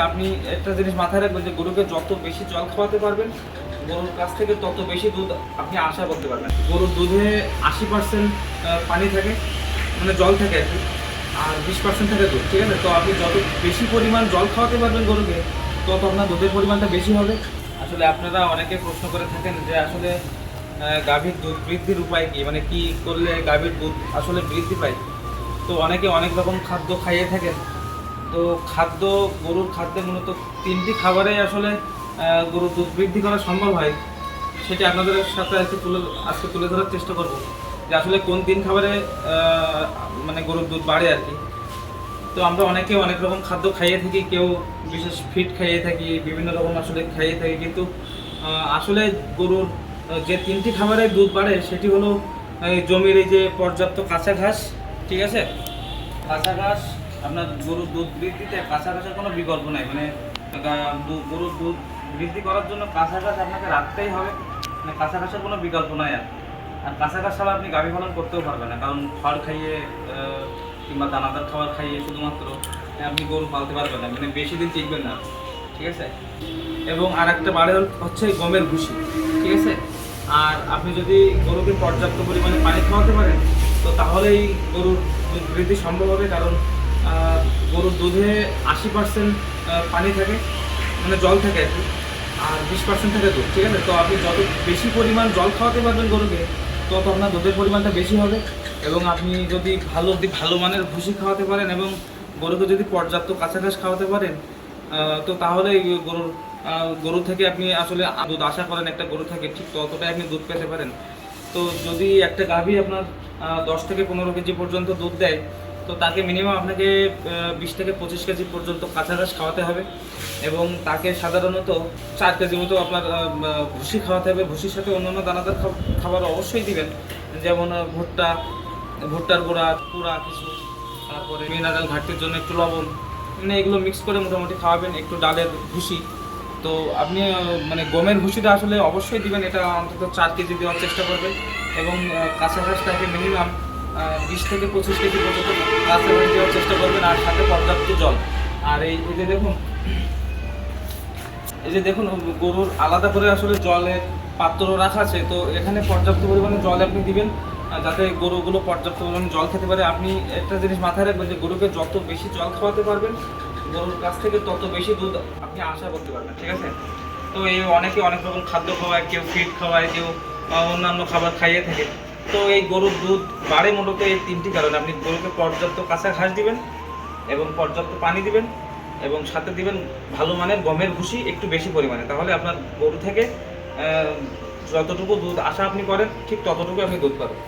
আপনি একটা জিনিস মাথায় রাখবেন যে গরুকে যত বেশি জল খাওয়াতে পারবেন গরুর কাছ থেকে তত বেশি দুধ আপনি আশা করতে পারবেন। গরুর দুধে 80% পানি থাকে, মানে জল থাকে আর কি, আর 20% থাকে দুধ, ঠিক আছে? তো আপনি যত বেশি পরিমাণ জল খাওয়াতে পারবেন গরুকে তত আপনার দুধের পরিমাণটা বেশি হবে। আসলে আপনারা অনেকে প্রশ্ন করে থাকেন যে আসলে গাভীর দুধ বৃদ্ধির উপায় কী, মানে কি করলে গাভীর দুধ আসলে বৃদ্ধি পায়। তো অনেকে অনেক রকম খাদ্য খাইয়ে থাকেন। তো গরুর খাদ্যে মূলত 3টি খাবারে আসলে গরুর দুধ বৃদ্ধি করা সম্ভব হয়। সেটি আপনাদের সাথে আজকে তুলে ধরার চেষ্টা করব যে আসলে কোন 3 খাবারে মানে গরুর দুধ বাড়ে আর কি। তো আমরা অনেকে অনেক রকম খাদ্য খাইয়ে থাকি, কেউ বিশেষ ফিড খাইয়ে থাকি, বিভিন্ন রকম আসলে খাইয়ে থাকি, কিন্তু আসলে গরুর যে 3টি খাবারে দুধ বাড়ে সেটি হলো জমির এই যে পর্যাপ্ত কাঁচা ঘাস, ঠিক আছে? কাঁচা ঘাস আপনার গরুর দুধ বৃদ্ধিতে কাঁচা ঘাসের কোনো বিকল্প নাই, মানে গরুর দুধ বৃদ্ধি করার জন্য কাঁচা ঘাস আপনাকে রাখতেই হবে, মানে কাঁচা ঘাসের কোনো বিকল্প নাই। আর কাঁচা ঘাস ছাড়া আপনি গাভী পালন করতেও পারবেন না, কারণ খড় খাইয়ে কিংবা দানাদার খাবার খাইয়ে শুধুমাত্র আপনি গরু পালতে পারবেন না, মানে বেশি দিন টিকবেন না, ঠিক আছে? এবং আর একটা বাড়ে হচ্ছে গমের ভুসি, ঠিক আছে? আর আপনি যদি গরুকে পর্যাপ্ত পরিমাণে পানি খাওয়াতে পারেন তো তাহলেই গরুর দুধ বৃদ্ধি সম্ভব হবে, কারণ গরুর দুধে 80% পানি থাকে, মানে জল থাকে আর কি, আর 20% থাকে দুধ, ঠিক আছে? তো আপনি যত বেশি পরিমাণ জল খাওয়াতে পারবেন গরুকে তত আপনার দুধের পরিমাণটা বেশি হবে। এবং আপনি যদি ভালো মানের ভুসি খাওয়াতে পারেন এবং গরুকে যদি পর্যাপ্ত কাঁচা ঘাস খাওয়াতে পারেন তো তাহলে গরু থেকে আপনি আসলে দুধ আশা করেন একটা গরু থেকে ঠিক ততটাই আপনি দুধ পেতে পারেন। তো যদি একটা গাভী আপনার 10 থেকে 15 কেজি পর্যন্ত দুধ দেয় তো তাকে মিনিমাম আপনাকে 20 থেকে 25 কেজি পর্যন্ত কাঁচা ঘাস খাওয়াতে হবে এবং তাকে সাধারণত 4 কেজি মতো আপনার ভুসি খাওয়াতে হবে। ভুসির সাথে অন্যান্য দানাদার খাবার অবশ্যই দিবেন, যেমন ভুট্টার গুঁড়া কিছু, তারপরে মিনারেল ঘাটতির জন্য একটু লবণ, মানে এগুলো মিক্স করে মোটামুটি খাওয়াবেন, একটু ডালের ভুসি। তো আপনি মানে গমের ভুসিটা আসলে অবশ্যই দিবেন, এটা অন্তত 4 কেজি দেওয়ার চেষ্টা করবেন এবং কাঁচা ঘাসটাকে মিনিমাম 20 থেকে 25 কেজি পর্যন্ত কাঁচা ঘাস দেওয়ার চেষ্টা করবেন, আর সাথে পর্যাপ্ত জল। আর এই যে দেখুন গরুর আলাদা করে আসলে জলের পাত্র রাখা আছে, তো এখানে পর্যাপ্ত পরিমাণে জল আপনি দিবেন যাতে গরুগুলো পর্যাপ্ত পরিমাণে জল খেতে পারে। আপনি একটা জিনিস মাথায় রাখবেন যে গরুকে যত বেশি জল খাওয়াতে পারবেন গরুর কাছ থেকে তত বেশি দুধ আপনি আশা করতে পারবেন, ঠিক আছে? তো এই অনেকে অনেক রকম খাদ্য খাওয়ায়, কেউ ফিড খাওয়ায়, কেউ অন্যান্য খাবার খাইয়ে থাকে। তো এই গরুর দুধ বাড়ে মূলত এই 3টি কারণে। আপনি গরুকে পর্যাপ্ত কাঁচা ঘাস দিবেন এবং পর্যাপ্ত পানি দিবেন এবং সাথে দিবেন ভালো মানের গমের ভুসি একটু বেশি পরিমাণে, তাহলে আপনার গরু থেকে যতটুকু দুধ আশা আপনি করেন ঠিক ততটুকু আপনি দুধ পাবেন।